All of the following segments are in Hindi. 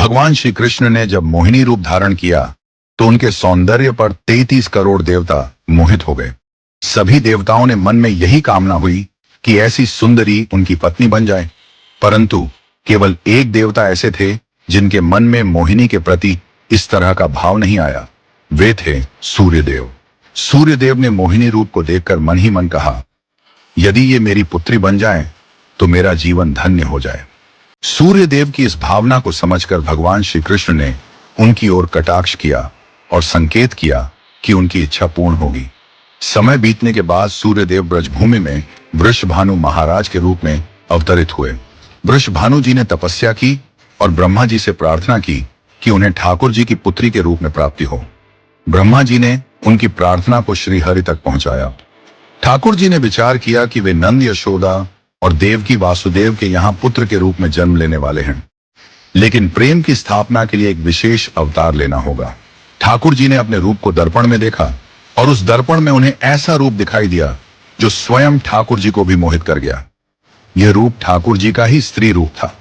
भगवान श्री कृष्ण ने जब मोहिनी रूप धारण किया तो उनके सौंदर्य पर 33 करोड़ देवता मोहित हो गए। सभी देवताओं ने मन में यही कामना हुई कि ऐसी सुंदरी उनकी पत्नी बन जाए, परंतु केवल एक देवता ऐसे थे जिनके मन में मोहिनी के प्रति इस तरह का भाव नहीं आया। वे थे सूर्यदेव। सूर्यदेव ने मोहिनी रूप को देखकर मन ही मन कहा, यदि ये मेरी पुत्री बन जाए तो मेरा जीवन धन्य हो जाए। सूर्यदेव की इस भावना को समझकर भगवान श्री कृष्ण ने उनकी ओर कटाक्ष किया और संकेत किया कि उनकी इच्छा पूर्ण होगी। समय बीतने के बाद सूर्यदेव ब्रजभूमि में वृषभानु महाराज के रूप में अवतरित हुए। वृषभानु जी ने तपस्या की और ब्रह्मा जी से प्रार्थना की कि उन्हें ठाकुर जी की पुत्री के रूप में प्राप्ति हो। ब्रह्मा जी ने उनकी प्रार्थना को श्री हरि तक पहुंचाया। ठाकुर जी ने विचार किया कि वे नंद यशोदा और देवकी वासुदेव के यहाँ पुत्र के रूप में जन्म लेने वाले हैं, लेकिन प्रेम की स्थापना के लिए एक विशेष अवतार लेना होगा। ठाकुर जी ने अपने रूप को दर्पण में देखा और उस दर्पण में उन्हें ऐसा रूप दिखाई दिया जो स्वयं ठाकुर जी को भी मोहित कर गया। यह रूप ठाकुर जी का ही स्त्री रूप था।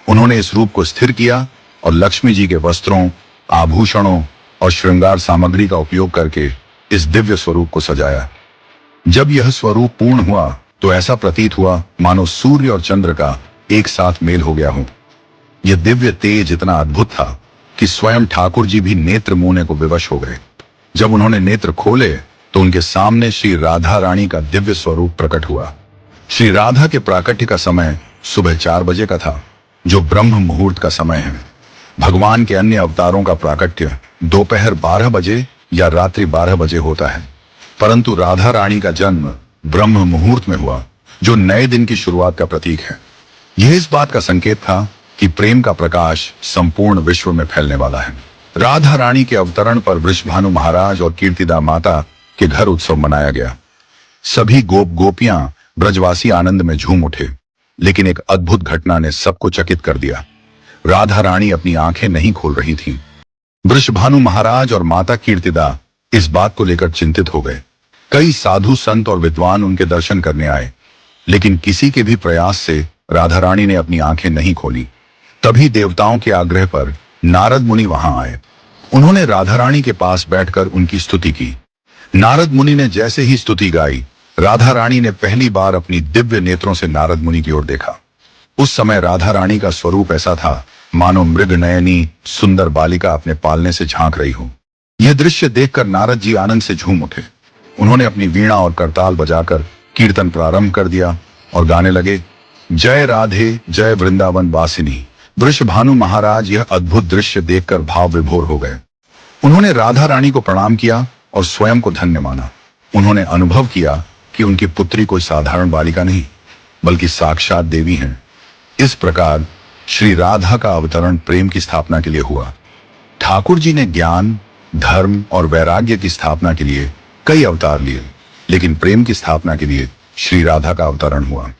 उन्होंने इस रूप को स्थिर किया और लक्ष्मी जी के वस्त्रों, आभूषणों और श्रृंगार सामग्री का उपयोग करके इस दिव्य स्वरूप को सजाया। जब यह स्वरूप पूर्ण हुआ तो ऐसा प्रतीत हुआ मानो सूर्य और चंद्र का एक साथ मेल हो गया हो। यह दिव्य तेज इतना अद्भुत था कि स्वयं ठाकुर जी भी नेत्र मूने को विवश हो गए। जब उन्होंने नेत्र खोले तो उनके सामने श्री राधा रानी का दिव्य स्वरूप प्रकट हुआ। श्री राधा के प्राकट्य का समय सुबह 4 बजे का था, जो ब्रह्म मुहूर्त का समय है। भगवान के अन्य अवतारों का प्राकट्य दोपहर 12 बजे या रात्रि 12 बजे होता है, परंतु राधा रानी का जन्म ब्रह्म मुहूर्त में हुआ, जो नए दिन की शुरुआत का प्रतीक है। यह इस बात का संकेत था कि प्रेम का प्रकाश संपूर्ण विश्व में फैलने वाला है। राधा रानी के अवतरण पर वृषभानु महाराज और कीर्तिदा माता के घर उत्सव मनाया गया। सभी गोप गोपियां ब्रजवासी आनंद में झूम उठे, लेकिन एक अद्भुत घटना ने सबको चकित कर दिया। राधा रानी अपनी आंखें नहीं खोल रही थीं। वृषभानु महाराज और माता कीर्तिदा इस बात को लेकर चिंतित हो गए। कई साधु संत और विद्वान उनके दर्शन करने आए, लेकिन किसी के भी प्रयास से राधा रानी ने अपनी आंखें नहीं खोली। तभी देवताओं के आग्रह पर नारद मुनि वहां आए। उन्होंने राधा रानी के पास बैठकर उनकी स्तुति की। नारद मुनि ने जैसे ही स्तुति गाई, राधा रानी ने पहली बार अपनी दिव्य नेत्रों से नारद मुनि की ओर देखा। उस समय राधा रानी का स्वरूप ऐसा था मानो मृग नयनी सुंदर बालिका अपने पालने से झांक रही हो। यह दृश्य देखकर नारद जी आनंद से झूम उठे। उन्होंने अपनी वीणा और करताल बजाकर कीर्तन प्रारंभ कर दिया और गाने लगे, जय राधे जय वृंदावन वासिनी। वृषभानु महाराज यह अद्भुत दृश्य देखकर भाव विभोर हो गए। उन्होंने राधा रानी को प्रणाम किया और स्वयं को धन्य माना। उन्होंने अनुभव किया कि उनकी पुत्री कोई साधारण बालिका नहीं, बल्कि साक्षात देवी हैं। इस प्रकार श्री राधा का अवतरण प्रेम की स्थापना के लिए हुआ। ठाकुर जी ने ज्ञान, धर्म और वैराग्य की स्थापना के लिए कई अवतार लिए, लेकिन प्रेम की स्थापना के लिए श्री राधा का अवतरण हुआ।